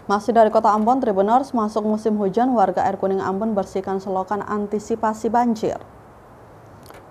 Masih dari Kota Ambon, Tribuners, masuk musim hujan, warga Air Kuning Ambon bersihkan selokan antisipasi banjir.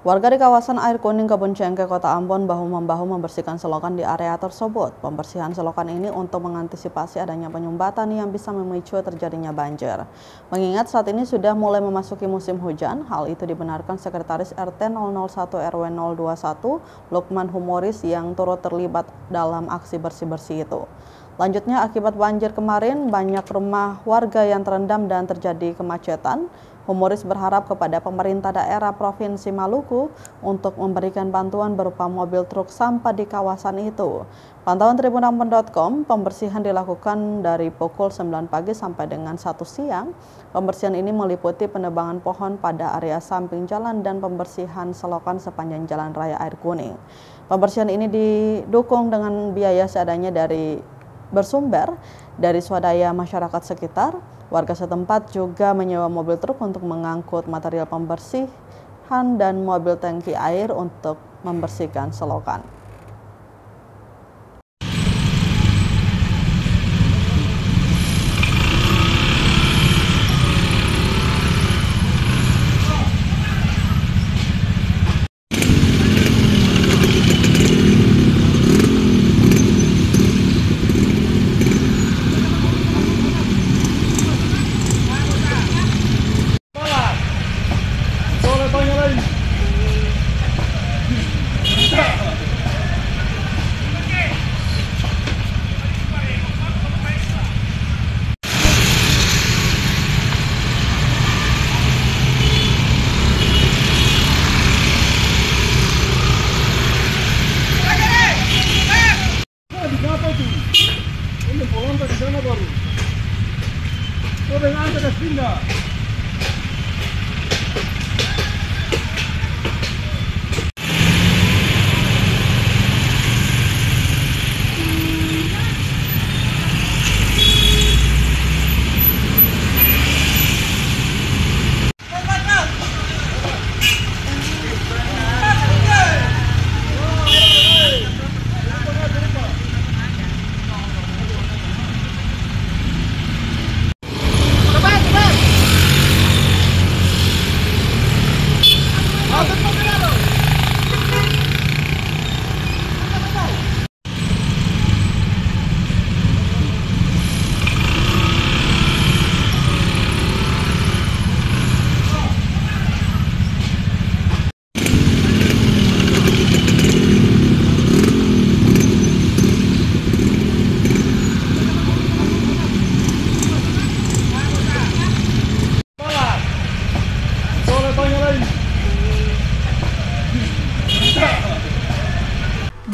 Warga di kawasan Air Kuning Kebun Cengkeh, Kota Ambon bahu-membahu membersihkan selokan di area tersebut. Pembersihan selokan ini untuk mengantisipasi adanya penyumbatan yang bisa memicu terjadinya banjir. Mengingat saat ini sudah mulai memasuki musim hujan, hal itu dibenarkan Sekretaris RT 001 RW 021, Lukman Humoris, yang turut terlibat dalam aksi bersih-bersih itu. Lanjutnya, akibat banjir kemarin, banyak rumah warga yang terendam dan terjadi kemacetan. Humoris berharap kepada pemerintah daerah Provinsi Maluku untuk memberikan bantuan berupa mobil truk sampah di kawasan itu. Pantauan tribunambon.com, pembersihan dilakukan dari pukul 9 pagi sampai dengan 1 siang. Pembersihan ini meliputi penebangan pohon pada area samping jalan dan pembersihan selokan sepanjang Jalan Raya Air Kuning. Pembersihan ini didukung dengan biaya seadanya bersumber dari swadaya masyarakat sekitar. Warga setempat juga menyewa mobil truk untuk mengangkut material pembersihan dan mobil tangki air untuk membersihkan selokan. Ini pulang ke sana baru. Oh, dengan kita pindah.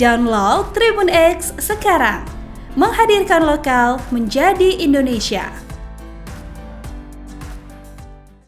Download Tribun X sekarang, menghadirkan lokal menjadi Indonesia.